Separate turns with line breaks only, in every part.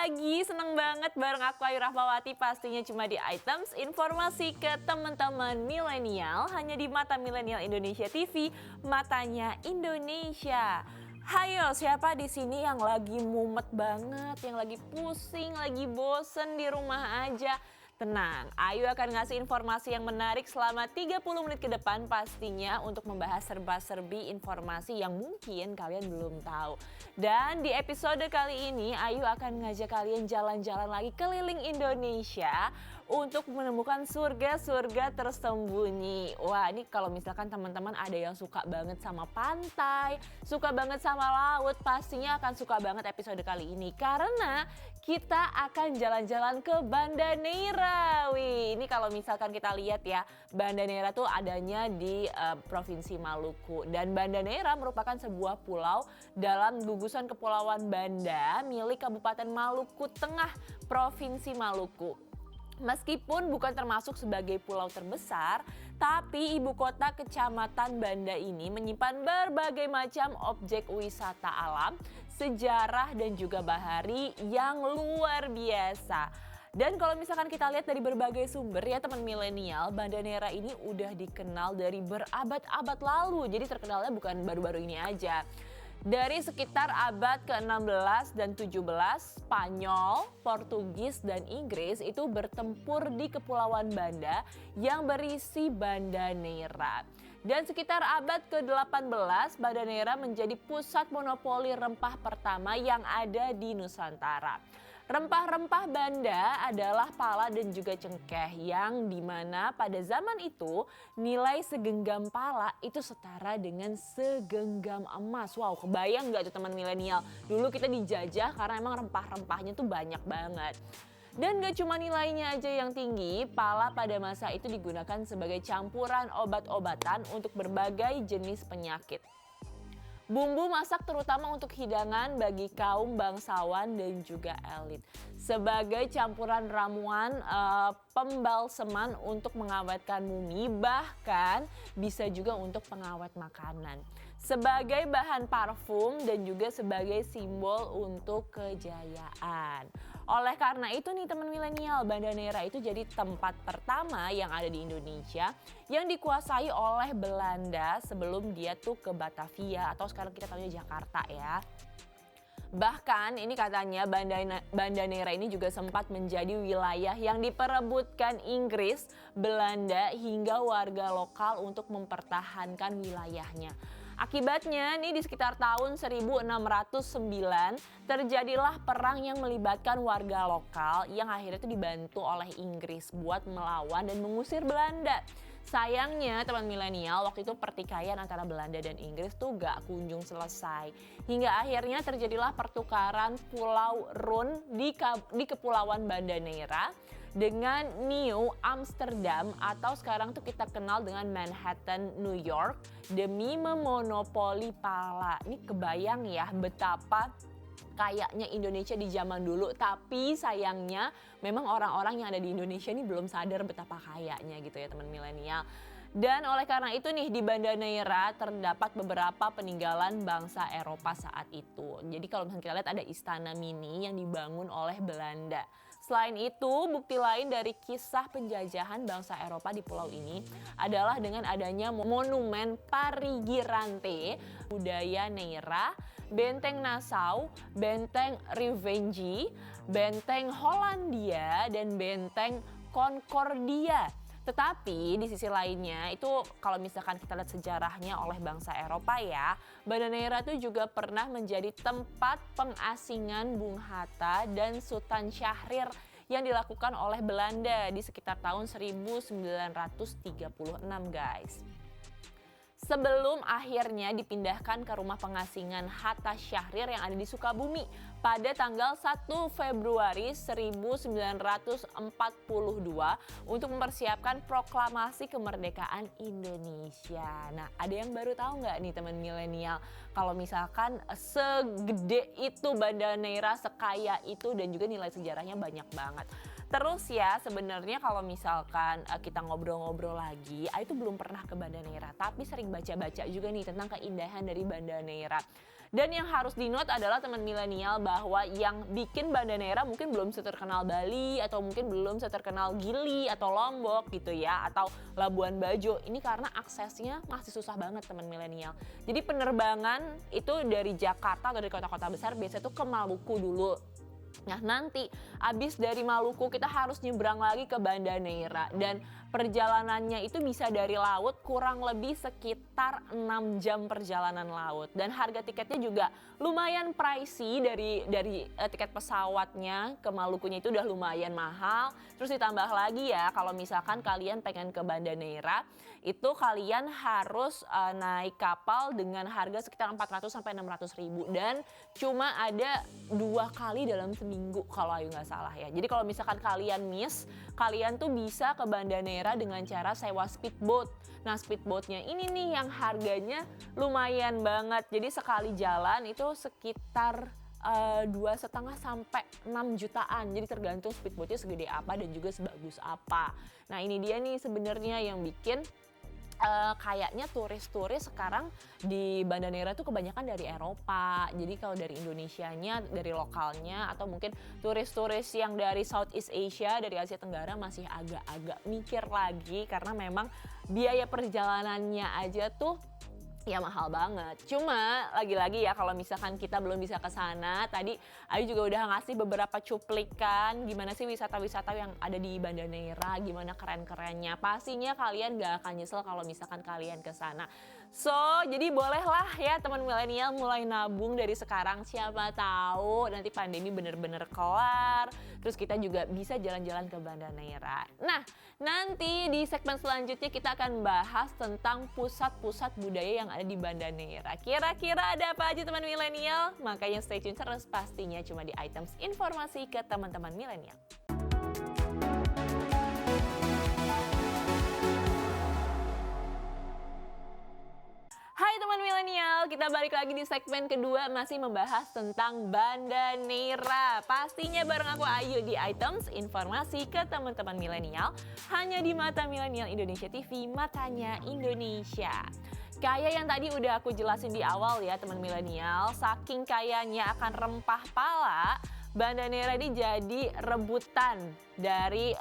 lagi, seneng banget bareng aku Ayu Rahmawati pastinya cuma di Items informasi ke teman-teman milenial hanya di Mata Milenial Indonesia TV, matanya Indonesia. Hayo, siapa di sini yang lagi mumet banget, yang lagi pusing, lagi bosen di rumah aja? Tenang, Ayu akan ngasih informasi yang menarik selama 30 menit ke depan pastinya untuk membahas serba-serbi informasi yang mungkin kalian belum tahu. Dan di episode kali ini Ayu akan ngajak kalian jalan-jalan lagi keliling Indonesia untuk menemukan surga-surga tersembunyi. Wah, ini kalau misalkan teman-teman ada yang suka banget sama pantai, suka banget sama laut, pastinya akan suka banget episode kali ini. Karena kita akan jalan-jalan ke Banda Neira. Wih, ini kalau misalkan kita lihat ya, Banda Neira tuh adanya di Provinsi Maluku. Dan Banda Neira merupakan sebuah pulau dalam gugusan Kepulauan Banda milik Kabupaten Maluku Tengah, Provinsi Maluku. Meskipun bukan termasuk sebagai pulau terbesar, tapi ibu kota kecamatan Banda ini menyimpan berbagai macam objek wisata alam, sejarah dan juga bahari yang luar biasa. Dan kalau misalkan kita lihat dari berbagai sumber ya teman milenial, Banda Neira ini udah dikenal dari berabad-abad lalu. Jadi terkenalnya bukan baru-baru ini aja. Dari sekitar abad ke-16 dan 17, Spanyol, Portugis, dan Inggris itu bertempur di Kepulauan Banda yang berisi Banda Neira. Dan sekitar abad ke-18, Banda Neira menjadi pusat monopoli rempah pertama yang ada di Nusantara. Rempah-rempah Banda adalah pala dan juga cengkeh yang dimana pada zaman itu nilai segenggam pala itu setara dengan segenggam emas. Wow, kebayang gak tuh teman milenial? Dulu kita dijajah karena emang rempah-rempahnya tuh banyak banget. Dan gak cuma nilainya aja yang tinggi, pala pada masa itu digunakan sebagai campuran obat-obatan untuk berbagai jenis penyakit. Bumbu masak terutama untuk hidangan bagi kaum bangsawan dan juga elit. Sebagai campuran ramuan pembalseman untuk mengawetkan mumi, bahkan bisa juga untuk pengawet makanan. Sebagai bahan parfum dan juga sebagai simbol untuk kejayaan. Oleh karena itu nih teman milenial, Banda Neira itu jadi tempat pertama yang ada di Indonesia yang dikuasai oleh Belanda sebelum dia tuh ke Batavia atau sekarang kita tahunya Jakarta ya. Bahkan ini katanya Banda Neira ini juga sempat menjadi wilayah yang diperebutkan Inggris, Belanda hingga warga lokal untuk mempertahankan wilayahnya. Akibatnya nih di sekitar tahun 1609 terjadilah perang yang melibatkan warga lokal yang akhirnya itu dibantu oleh Inggris buat melawan dan mengusir Belanda. Sayangnya teman milenial waktu itu pertikaian antara Belanda dan Inggris tuh gak kunjung selesai. Hingga akhirnya terjadilah pertukaran Pulau Run di Kepulauan Banda Neira dengan New Amsterdam atau sekarang tuh kita kenal dengan Manhattan, New York demi memonopoli pala. Ini kebayang ya betapa kayaknya Indonesia di zaman dulu, tapi sayangnya memang orang-orang yang ada di Indonesia ini belum sadar betapa kayanya gitu ya teman milenial. Dan oleh karena itu nih di Banda Neira terdapat beberapa peninggalan bangsa Eropa saat itu. Jadi kalau misalnya kita lihat ada istana mini yang dibangun oleh Belanda. Selain itu, bukti lain dari kisah penjajahan bangsa Eropa di pulau ini adalah dengan adanya monumen Parigirante, budaya Neira, Benteng Nassau, Benteng Revenge, Benteng Hollandia, dan Benteng Concordia. Tetapi di sisi lainnya itu kalau misalkan kita lihat sejarahnya oleh bangsa Eropa ya, Banda Neira itu juga pernah menjadi tempat pengasingan Bung Hatta dan Sultan Syahrir yang dilakukan oleh Belanda di sekitar tahun 1936 guys. Sebelum akhirnya dipindahkan ke rumah pengasingan Hatta Syahrir yang ada di Sukabumi pada tanggal 1 Februari 1942 untuk mempersiapkan proklamasi kemerdekaan Indonesia. Nah, ada yang baru tahu nggak nih teman milenial? Kalau misalkan segede itu Banda Neira, sekaya itu dan juga nilai sejarahnya banyak banget. Terus ya sebenarnya kalau misalkan kita ngobrol-ngobrol lagi, itu belum pernah ke Banda Neira tapi sering baca-baca juga nih tentang keindahan dari Banda Neira. Dan yang harus di-note adalah teman milenial bahwa yang bikin Banda Neira mungkin belum seterkenal Bali atau mungkin belum seterkenal Gili atau Lombok gitu ya, atau Labuan Bajo. Ini karena aksesnya masih susah banget teman milenial. Jadi penerbangan itu dari Jakarta atau dari kota-kota besar biasanya tuh ke Maluku dulu. Nah nanti abis dari Maluku kita harus nyebrang lagi ke Banda Neira dan perjalanannya itu bisa dari laut kurang lebih sekitar 6 jam perjalanan laut. Dan harga tiketnya juga lumayan pricey dari tiket pesawatnya ke Malukunya itu udah lumayan mahal. Terus ditambah lagi ya kalau misalkan kalian pengen ke Banda Neira itu kalian harus naik kapal dengan harga sekitar 400 sampai 600 ribu dan cuma ada 2 kali dalam seminggu kalau Ayu nggak salah ya. Jadi kalau misalkan kalian miss, kalian tuh bisa ke Banda Neira dengan cara sewa speedboat. Nah speedboatnya ini nih yang harganya lumayan banget. Jadi sekali jalan itu sekitar 2,5 sampai 6 jutaan. Jadi tergantung speedboatnya segede apa dan juga sebagus apa. Nah ini dia nih sebenarnya yang bikin kayaknya turis-turis sekarang di Banda Neira tuh kebanyakan dari Eropa. Jadi kalau dari Indonesianya, dari lokalnya atau mungkin turis-turis yang dari Southeast Asia, dari Asia Tenggara masih agak-agak mikir lagi karena memang biaya perjalanannya aja tuh ya mahal banget. Cuma lagi-lagi ya kalau misalkan kita belum bisa ke sana, tadi Ayu juga udah ngasih beberapa cuplikan gimana sih wisata-wisata yang ada di Banda Neira, gimana keren-kerennya. Pastinya kalian gak akan nyesel kalau misalkan kalian ke sana. So, jadi bolehlah ya teman milenial mulai nabung dari sekarang, siapa tahu nanti pandemi bener-bener kelar. Terus kita juga bisa jalan-jalan ke Banda Neira. Nah, nanti di segmen selanjutnya kita akan bahas tentang pusat-pusat budaya yang ada di Banda Neira. Kira-kira ada apa aja teman milenial? Makanya stay tune terus pastinya cuma di Items Informasi ke teman-teman milenial. Hai teman milenial, kita balik lagi di segmen kedua masih membahas tentang Banda Neira. Pastinya bareng aku Ayu di Items Informasi ke teman-teman milenial hanya di Mata Milenial Indonesia TV, matanya Indonesia. Kayak yang tadi udah aku jelasin di awal ya teman milenial, saking kayanya akan rempah pala, Banda Neira ini jadi rebutan dari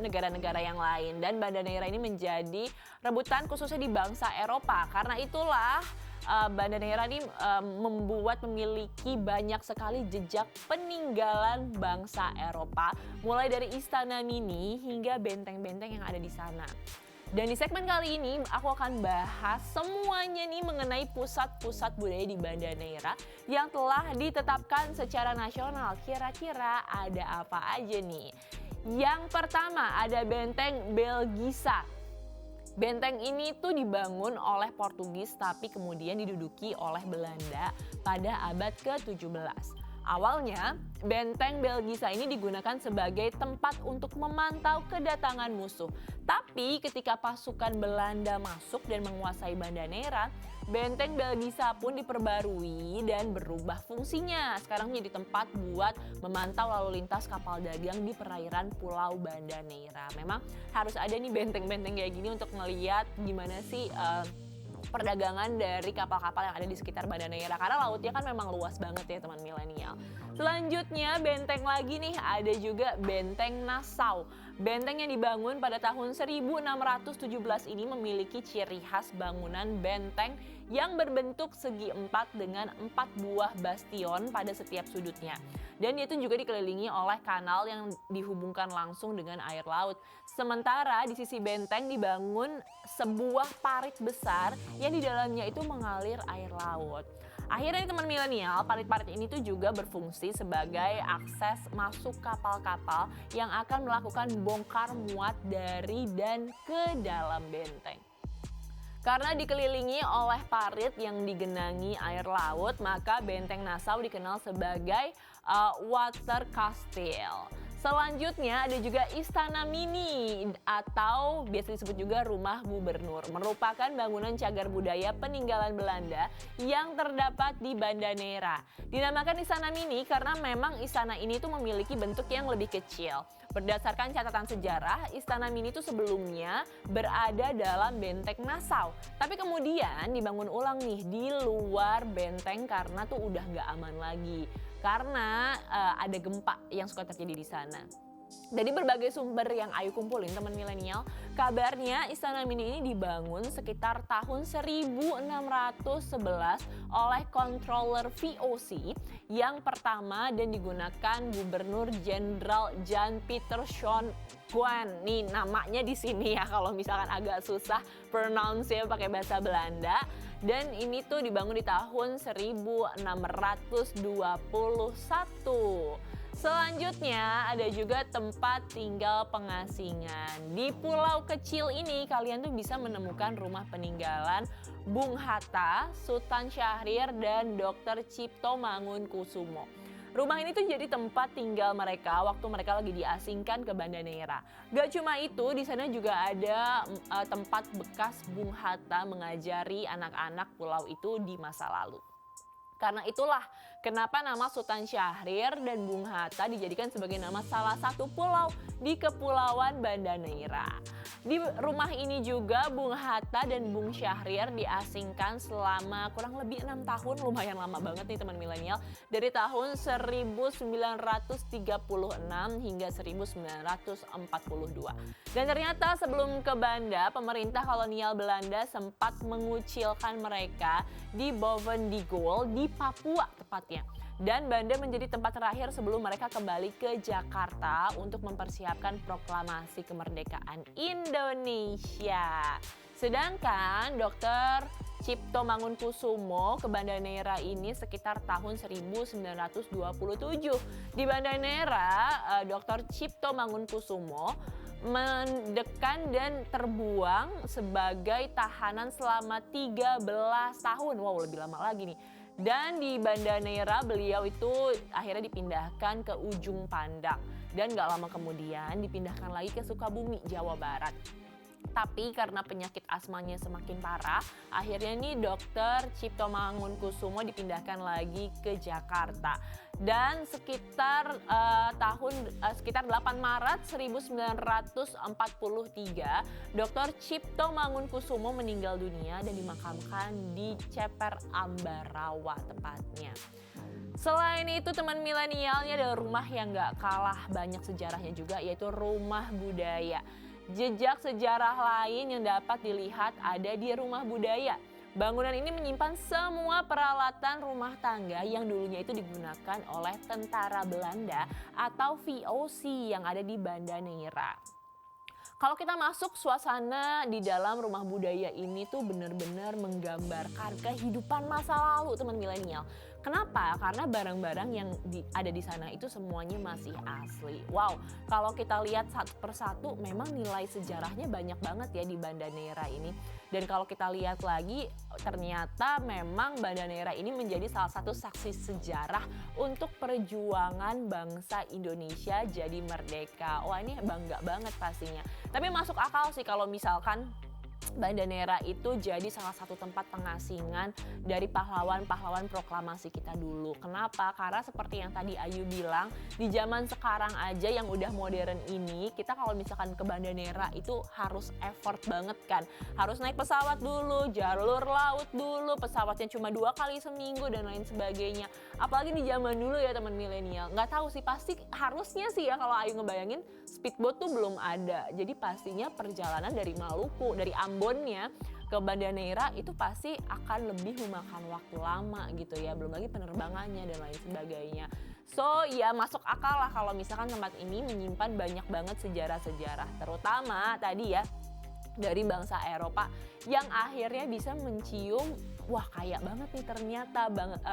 negara-negara yang lain. Dan Banda Neira ini menjadi rebutan khususnya di bangsa Eropa. Karena itulah Banda Neira ini memiliki banyak sekali jejak peninggalan bangsa Eropa. Mulai dari istana mini hingga benteng-benteng yang ada di sana. Dan di segmen kali ini aku akan bahas semuanya nih mengenai pusat-pusat budaya di Banda Neira yang telah ditetapkan secara nasional. Kira-kira ada apa aja nih? Yang pertama ada Benteng Belgisa. Benteng ini tuh dibangun oleh Portugis tapi kemudian diduduki oleh Belanda pada abad ke-17. Awalnya, Benteng Belgisa ini digunakan sebagai tempat untuk memantau kedatangan musuh. Tapi ketika pasukan Belanda masuk dan menguasai Banda Neira, Benteng Belgisa pun diperbarui dan berubah fungsinya. Sekarang menjadi tempat buat memantau lalu lintas kapal dagang di perairan Pulau Banda Neira. Memang harus ada nih benteng-benteng kayak gini untuk ngeliat gimana sih perdagangan dari kapal-kapal yang ada di sekitar Banda Neira karena lautnya kan memang luas banget ya teman milenial. Selanjutnya benteng lagi nih, ada juga Benteng Nassau. Benteng yang dibangun pada tahun 1617 ini memiliki ciri khas bangunan benteng yang berbentuk segi empat dengan 4 buah bastion pada setiap sudutnya. Dan itu juga dikelilingi oleh kanal yang dihubungkan langsung dengan air laut. Sementara di sisi benteng dibangun sebuah parit besar yang di dalamnya itu mengalir air laut. Akhirnya teman milenial, parit-parit ini tuh juga berfungsi sebagai akses masuk kapal-kapal yang akan melakukan bongkar muat dari dan ke dalam benteng. Karena dikelilingi oleh parit yang digenangi air laut, maka Benteng Nassau dikenal sebagai water castle. Selanjutnya ada juga Istana Mini atau biasa disebut juga Rumah Gubernur. Merupakan bangunan cagar budaya peninggalan Belanda yang terdapat di Banda Neira. Dinamakan Istana Mini karena memang istana ini tuh memiliki bentuk yang lebih kecil. Berdasarkan catatan sejarah, Istana Mini itu sebelumnya berada dalam Benteng Nassau. Tapi kemudian dibangun ulang nih di luar benteng karena tuh udah nggak aman lagi. Karena ada gempa yang suka terjadi di sana. Dari berbagai sumber yang Ayu kumpulin teman milenial, kabarnya Istana Mini ini dibangun sekitar tahun 1611 oleh controller VOC yang pertama dan digunakan Gubernur Jenderal Jan Pieter Schön Gwan. Nih namanya di sini ya kalau misalkan agak susah pronounce-nya pakai bahasa Belanda. Dan ini tuh dibangun di tahun 1621. Selanjutnya ada juga tempat tinggal pengasingan. Di pulau kecil ini kalian tuh bisa menemukan rumah peninggalan Bung Hatta, Sultan Syahrir, dan Dr. Cipto Mangunkusumo. Rumah ini tuh jadi tempat tinggal mereka waktu mereka lagi diasingkan ke Banda Neira. Gak cuma itu, di sana juga ada tempat bekas Bung Hatta mengajari anak-anak pulau itu di masa lalu. Karena itulah kenapa nama Sultan Syahrir dan Bung Hatta dijadikan sebagai nama salah satu pulau di Kepulauan Banda Neira. Di rumah ini juga Bung Hatta dan Bung Syahrir diasingkan selama kurang lebih 6 tahun, lumayan lama banget nih teman milenial, dari tahun 1936 hingga 1942. Dan ternyata sebelum ke Banda, pemerintah kolonial Belanda sempat mengucilkan mereka di Bovendigul di Papua tepatnya. Dan Banda menjadi tempat terakhir sebelum mereka kembali ke Jakarta untuk mempersiapkan proklamasi kemerdekaan Indonesia. Sedangkan Dr. Cipto Mangunkusumo ke Banda Neira ini sekitar tahun 1927. Di Banda Neira, Dr. Cipto Mangunkusumo mendekan dan terbuang sebagai tahanan selama 13 tahun. Wow, lebih lama lagi nih. Dan di Banda Neira beliau itu akhirnya dipindahkan ke Ujung Pandang. Dan gak lama kemudian dipindahkan lagi ke Sukabumi, Jawa Barat. Tapi karena penyakit asmanya semakin parah, akhirnya nih Dr. Cipto Mangunkusumo dipindahkan lagi ke Jakarta. Dan sekitar 8 Maret 1943, Dr. Cipto Mangunkusumo meninggal dunia dan dimakamkan di Ceper Ambarawa tepatnya. Selain itu teman milenialnya ada rumah yang gak kalah banyak sejarahnya juga, yaitu rumah budaya. Jejak sejarah lain yang dapat dilihat ada di rumah budaya. Bangunan ini menyimpan semua peralatan rumah tangga yang dulunya itu digunakan oleh tentara Belanda atau VOC yang ada di Banda Neira. Kalau kita masuk suasana di dalam rumah budaya ini tuh benar-benar menggambarkan kehidupan masa lalu teman milenial. Kenapa? Karena barang-barang yang ada di sana itu semuanya masih asli. Wow, kalau kita lihat satu persatu memang nilai sejarahnya banyak banget ya di Banda Neira ini. Dan kalau kita lihat lagi ternyata memang Banda Neira ini menjadi salah satu saksi sejarah untuk perjuangan bangsa Indonesia jadi merdeka. Wah, ini bangga banget pastinya. Tapi masuk akal sih kalau misalkan Banda Neira itu jadi salah satu tempat pengasingan dari pahlawan-pahlawan proklamasi kita dulu. Kenapa? Karena seperti yang tadi Ayu bilang, di zaman sekarang aja yang udah modern ini, kita kalau misalkan ke Banda Neira itu harus effort banget kan. Harus naik pesawat dulu, jalur laut dulu, pesawatnya cuma 2 kali seminggu dan lain sebagainya. Apalagi di zaman dulu ya teman milenial. Nggak tahu sih, pasti harusnya sih ya kalau Ayu ngebayangin speedboat tuh belum ada. Jadi pastinya perjalanan dari Maluku, dari Ambonnya ke Banda Neira itu pasti akan lebih memakan waktu lama gitu ya. Belum lagi penerbangannya dan lain sebagainya. So ya masuk akal lah kalau misalkan tempat ini menyimpan banyak banget sejarah-sejarah. Terutama tadi ya dari bangsa Eropa yang akhirnya bisa mencium, wah kaya banget nih ternyata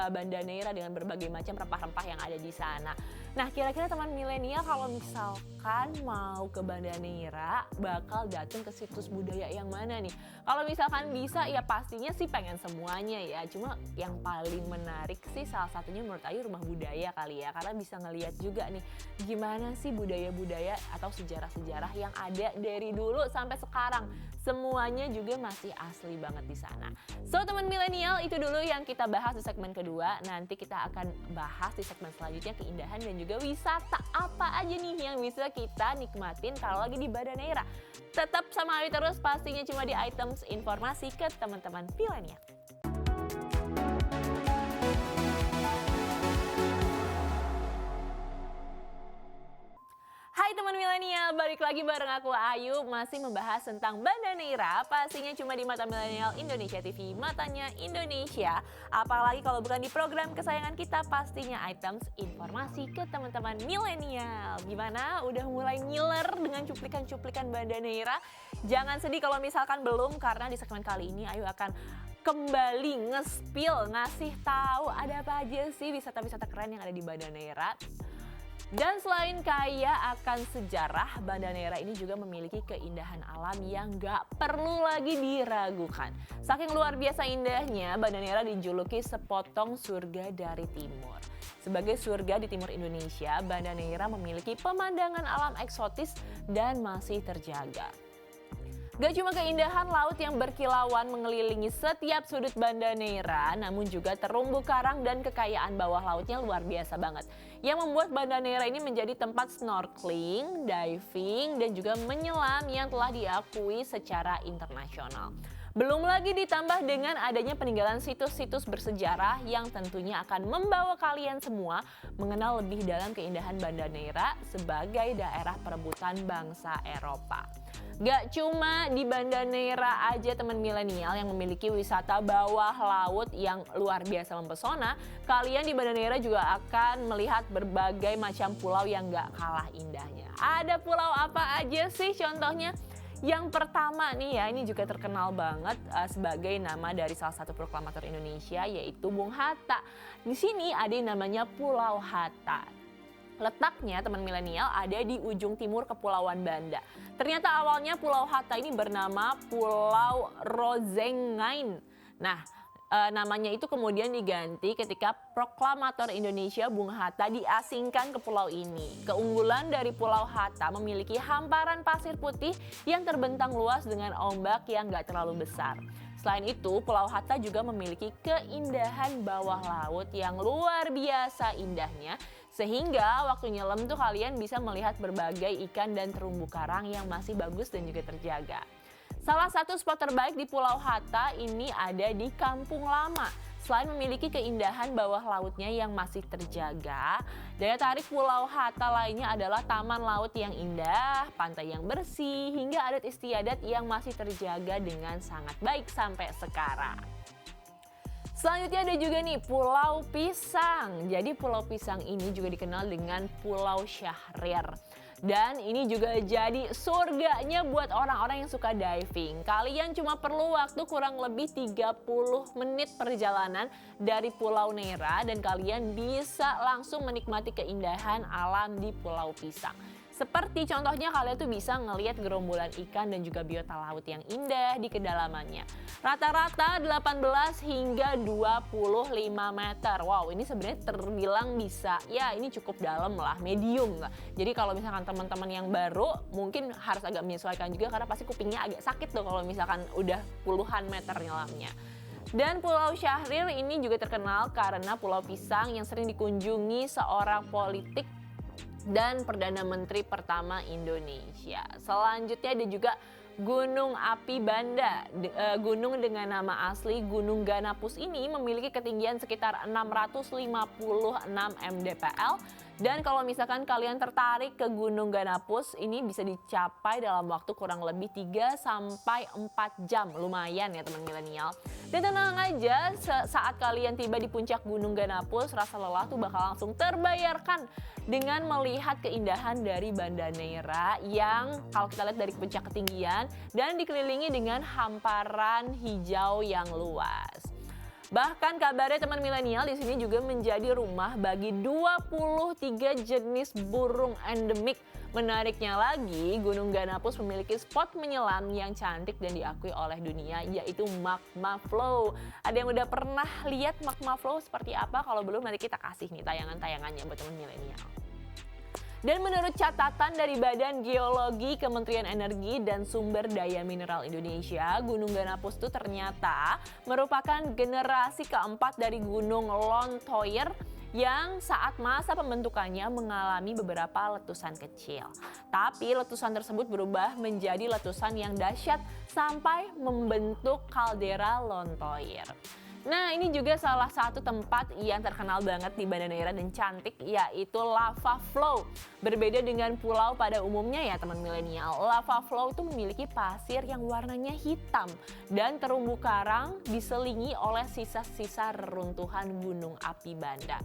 Banda Neira dengan berbagai macam rempah-rempah yang ada di sana. Nah, kira-kira teman milenial kalau misalkan mau ke Banda Neira bakal datang ke situs budaya yang mana nih? Kalau misalkan bisa ya pastinya sih pengen semuanya ya. Cuma yang paling menarik sih salah satunya menurut Ayu rumah budaya kali ya. Karena bisa ngeliat juga nih gimana sih budaya-budaya atau sejarah-sejarah yang ada dari dulu sampai sekarang. Semuanya juga masih asli banget di sana. So teman milenial, itu dulu yang kita bahas di segmen kedua. Nanti kita akan bahas di segmen selanjutnya keindahan dan juga wisata apa aja nih yang bisa kita nikmatin kalau lagi di Banda Neira. Tetap sama Ayu terus pastinya cuma di Items Informasi ke teman-teman milenial. Hai teman milenial, balik lagi bareng aku Ayu, masih membahas tentang Banda Neira, pastinya cuma di Mata Milenial Indonesia TV, matanya Indonesia. Apalagi kalau bukan di program kesayangan kita, pastinya Items Informasi ke teman-teman milenial. Gimana? Udah mulai ngiler dengan cuplikan-cuplikan Banda Neira? Jangan sedih kalau misalkan belum, karena di segmen kali ini Ayu akan kembali ngasih tahu ada apa aja sih wisata-wisata keren yang ada di Banda Neira. Dan selain kaya akan sejarah, Banda Neira ini juga memiliki keindahan alam yang gak perlu lagi diragukan. Saking luar biasa indahnya, Banda Neira dijuluki sepotong surga dari timur. Sebagai surga di timur Indonesia, Banda Neira memiliki pemandangan alam eksotis dan masih terjaga. Gak cuma keindahan laut yang berkilauan mengelilingi setiap sudut Banda Neira, namun juga terumbu karang dan kekayaan bawah lautnya luar biasa banget. Yang membuat Banda Neira ini menjadi tempat snorkeling, diving, dan juga menyelam yang telah diakui secara internasional. Belum lagi ditambah dengan adanya peninggalan situs-situs bersejarah yang tentunya akan membawa kalian semua mengenal lebih dalam keindahan Banda Neira sebagai daerah perebutan bangsa Eropa. Gak cuma di Banda Neira aja teman milenial yang memiliki wisata bawah laut yang luar biasa mempesona, kalian di Banda Neira juga akan melihat berbagai macam pulau yang gak kalah indahnya. Ada pulau apa aja sih contohnya? Yang pertama nih ya, ini juga terkenal banget sebagai nama dari salah satu proklamator Indonesia, yaitu Bung Hatta. Di sini ada yang namanya Pulau Hatta. Letaknya teman milenial ada di ujung timur Kepulauan Banda. Ternyata awalnya Pulau Hatta ini bernama Pulau Rozengain. Nah, namanya itu kemudian diganti ketika proklamator Indonesia Bung Hatta diasingkan ke pulau ini. Keunggulan dari Pulau Hatta memiliki hamparan pasir putih yang terbentang luas dengan ombak yang gak terlalu besar. Selain itu, Pulau Hatta juga memiliki keindahan bawah laut yang luar biasa indahnya, sehingga waktu nyelam tuh kalian bisa melihat berbagai ikan dan terumbu karang yang masih bagus dan juga terjaga. Salah satu spot terbaik di Pulau Hatta ini ada di Kampung Lama. Selain memiliki keindahan bawah lautnya yang masih terjaga, daya tarik Pulau Hatta lainnya adalah taman laut yang indah, pantai yang bersih, hingga adat istiadat yang masih terjaga dengan sangat baik sampai sekarang. Selanjutnya ada juga nih Pulau Pisang. Jadi Pulau Pisang ini juga dikenal dengan Pulau Syahrir. Dan ini juga jadi surganya buat orang-orang yang suka diving. Kalian cuma perlu waktu kurang lebih 30 menit perjalanan dari Pulau Neira dan kalian bisa langsung menikmati keindahan alam di Pulau Pisang. Seperti contohnya kalian tuh bisa ngelihat gerombolan ikan dan juga biota laut yang indah di kedalamannya. Rata-rata 18 hingga 25 meter. Wow, ini sebenarnya terbilang bisa, ya ini cukup dalam lah, medium lah. Jadi kalau misalkan teman-teman yang baru mungkin harus agak menyesuaikan juga karena pasti kupingnya agak sakit tuh kalau misalkan udah puluhan meter nyelamnya. Dan Pulau Syahrir ini juga terkenal karena Pulau Pisang yang sering dikunjungi seorang politik dan Perdana Menteri pertama Indonesia. Selanjutnya ada juga Gunung Api Banda. Gunung dengan nama asli Gunung Ganapus ini memiliki ketinggian sekitar 656 mdpl. Dan kalau misalkan kalian tertarik ke Gunung Ganapus, ini bisa dicapai dalam waktu kurang lebih 3 sampai 4 jam. Lumayan ya teman milenial. Dan tenang aja, saat kalian tiba di puncak Gunung Ganapus, rasa lelah tuh bakal langsung terbayarkan dengan melihat keindahan dari Banda Neira yang kalau kita lihat dari puncak ketinggian dan dikelilingi dengan hamparan hijau yang luas. Bahkan kabarnya teman milenial di sini juga menjadi rumah bagi 23 jenis burung endemik. Menariknya lagi, Gunung Ganapus memiliki spot menyelam yang cantik dan diakui oleh dunia, yaitu Magma Flow. Ada yang udah pernah lihat Magma Flow seperti apa? Kalau belum, nanti kita kasih nih tayangan-tayangannya buat teman milenial. Dan menurut catatan dari Badan Geologi Kementerian Energi dan Sumber Daya Mineral Indonesia, Gunung Ganapus itu ternyata merupakan generasi keempat dari Gunung Lontoir yang saat masa pembentukannya mengalami beberapa letusan kecil. Tapi letusan tersebut berubah menjadi letusan yang dahsyat sampai membentuk kaldera Lontoir. Nah, ini juga salah satu tempat yang terkenal banget di Banda Neira dan cantik, yaitu Lava Flow. Berbeda dengan pulau pada umumnya ya teman milenial, Lava Flow itu memiliki pasir yang warnanya hitam dan terumbu karang diselingi oleh sisa-sisa reruntuhan gunung api Banda.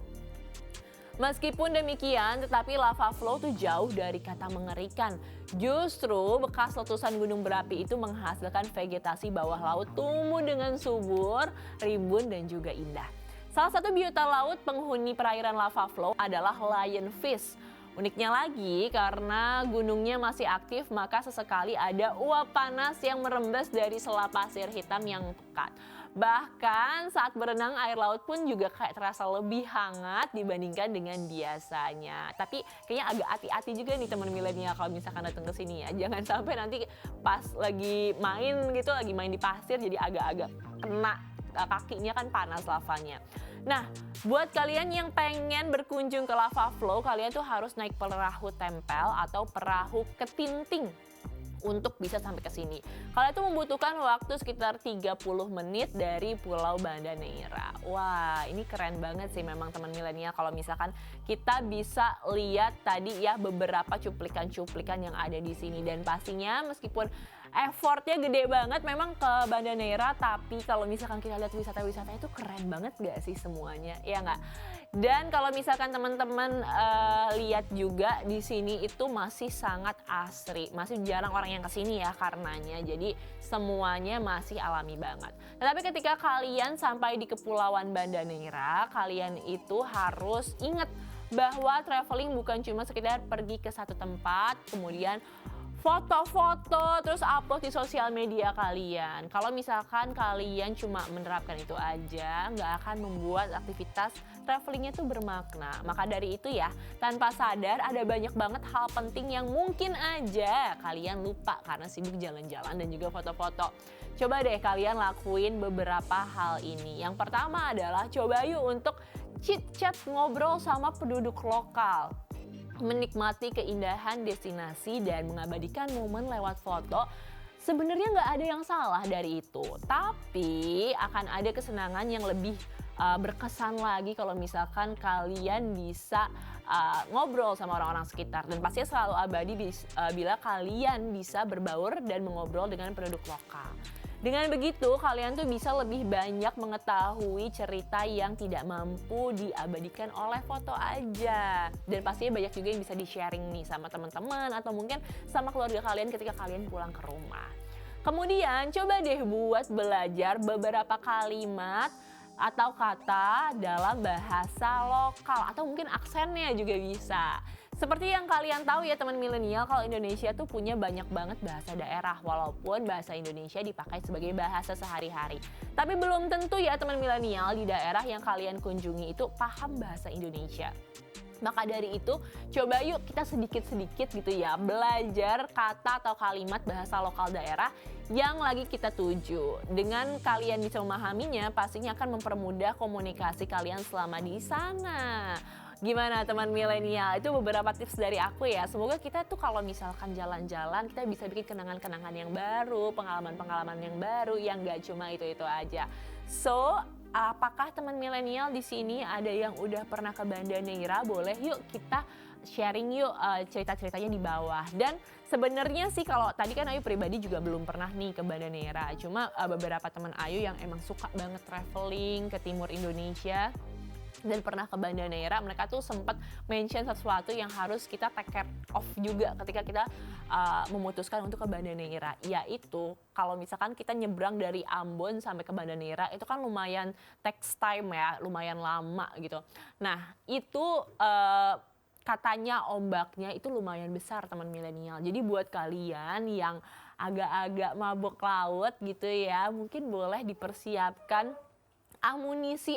Meskipun demikian, tetapi Lava Flow itu jauh dari kata mengerikan. Justru bekas letusan gunung berapi itu menghasilkan vegetasi bawah laut tumbuh dengan subur, rimbun dan juga indah. Salah satu biota laut penghuni perairan Lava Flow adalah lionfish. Uniknya lagi, karena gunungnya masih aktif, maka sesekali ada uap panas yang merembes dari sela pasir hitam yang pekat. Bahkan saat berenang, air laut pun juga kayak terasa lebih hangat dibandingkan dengan biasanya. Tapi kayaknya agak hati-hati juga nih teman milenial kalau misalkan datang ke sini ya. Jangan sampai nanti pas lagi main gitu, lagi main di pasir jadi agak-agak kena kakinya, kan panas lavanya. Nah, buat kalian yang pengen berkunjung ke Lava Flow, kalian tuh harus naik perahu tempel atau perahu ketinting untuk bisa sampai ke sini. Kalian tuh membutuhkan waktu sekitar 30 menit dari Pulau Banda Neira. Wah, ini keren banget sih memang teman milenial kalau misalkan kita bisa lihat tadi ya beberapa cuplikan-cuplikan yang ada di sini. Dan pastinya meskipun effortnya gede banget memang ke Banda Neira, tapi kalau misalkan kita lihat wisata-wisata itu keren banget gak sih semuanya, ya nggak? Dan kalau misalkan teman-teman lihat juga di sini itu masih sangat asri, masih jarang orang yang kesini ya karenanya, jadi semuanya masih alami banget. Tetapi ketika kalian sampai di Kepulauan Banda Neira, kalian itu harus ingat bahwa traveling bukan cuma sekedar pergi ke satu tempat, kemudian foto-foto terus upload di sosial media kalian. Kalau misalkan kalian cuma menerapkan itu aja, nggak akan membuat aktivitas travelingnya tuh bermakna. Maka dari itu ya, tanpa sadar ada banyak banget hal penting yang mungkin aja kalian lupa karena sibuk jalan-jalan dan juga foto-foto. Coba deh kalian lakuin beberapa hal ini. Yang pertama adalah coba yuk untuk chit-chat ngobrol sama penduduk lokal. Menikmati keindahan destinasi dan mengabadikan momen lewat foto, sebenarnya nggak ada yang salah dari itu. Tapi akan ada kesenangan yang lebih berkesan lagi kalau misalkan kalian bisa ngobrol sama orang-orang sekitar. Dan pastinya selalu abadi bila kalian bisa berbaur dan mengobrol dengan penduduk lokal. Dengan begitu, kalian tuh bisa lebih banyak mengetahui cerita yang tidak mampu diabadikan oleh foto aja. Dan pastinya banyak juga yang bisa di-sharing nih sama teman-teman atau mungkin sama keluarga kalian ketika kalian pulang ke rumah. Kemudian coba deh buat belajar beberapa kalimat atau kata dalam bahasa lokal atau mungkin aksennya juga bisa. Seperti yang kalian tahu ya teman milenial, kalau Indonesia tuh punya banyak banget bahasa daerah walaupun bahasa Indonesia dipakai sebagai bahasa sehari-hari. Tapi belum tentu ya teman milenial di daerah yang kalian kunjungi itu paham bahasa Indonesia. Maka dari itu, coba yuk kita sedikit-sedikit gitu ya belajar kata atau kalimat bahasa lokal daerah yang lagi kita tuju. Dengan kalian bisa memahaminya, pastinya akan mempermudah komunikasi kalian selama di sana. Gimana teman milenial? Itu beberapa tips dari aku ya. Semoga kita tuh kalau misalkan jalan-jalan kita bisa bikin kenangan-kenangan yang baru, pengalaman-pengalaman yang baru yang gak cuma itu-itu aja. So, apakah teman milenial di sini ada yang udah pernah ke Banda Neira? Boleh yuk kita sharing yuk cerita-ceritanya di bawah. Dan sebenarnya sih kalau tadi kan Ayu pribadi juga belum pernah nih ke Banda Neira. Cuma beberapa teman Ayu yang emang suka banget traveling ke timur Indonesia dan pernah ke Banda Neira, mereka tuh sempat mention sesuatu yang harus kita take care of juga ketika kita memutuskan untuk ke Banda Neira, yaitu kalau misalkan kita nyebrang dari Ambon sampai ke Banda Neira itu kan lumayan takes time ya, lumayan lama gitu. Nah itu katanya ombaknya itu lumayan besar teman milenial. Jadi buat kalian yang agak-agak mabuk laut gitu ya, mungkin boleh dipersiapkan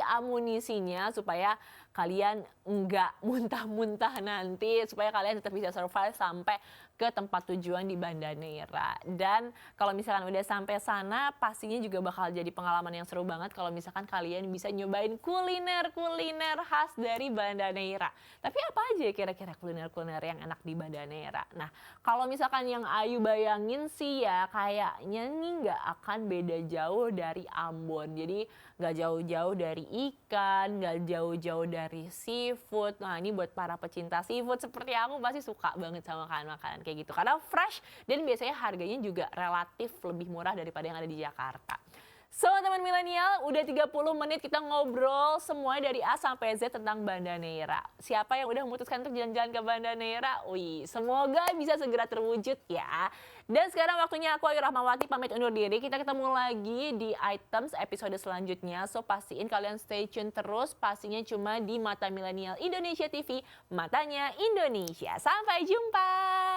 amunisinya supaya kalian nggak muntah-muntah nanti, supaya kalian tetap bisa survive sampai ke tempat tujuan di Banda Neira. Dan kalau misalkan udah sampai sana, pastinya juga bakal jadi pengalaman yang seru banget kalau misalkan kalian bisa nyobain kuliner-kuliner khas dari Banda Neira. Tapi apa aja kira-kira kuliner-kuliner yang enak di Banda Neira? Nah, kalau misalkan yang Ayu bayangin sih ya kayaknya nih nggak akan beda jauh dari Ambon. Jadi nggak jauh-jauh dari ikan, nggak jauh-jauh dari seafood. Nah ini buat para pecinta seafood seperti aku pasti suka banget sama makanan kayak gitu. Karena fresh dan biasanya harganya juga relatif lebih murah daripada yang ada di Jakarta. So teman milenial, udah 30 menit kita ngobrol semuanya dari A sampai Z tentang Banda Neira. Siapa yang udah memutuskan untuk jalan-jalan ke Banda Neira? Wih, semoga bisa segera terwujud ya. Dan sekarang waktunya aku Ayu Rahmawati pamit undur diri. Kita ketemu lagi di Items episode selanjutnya. So pastiin kalian stay tune terus. Pastinya cuma di Mata Milenial Indonesia TV, matanya Indonesia. Sampai jumpa.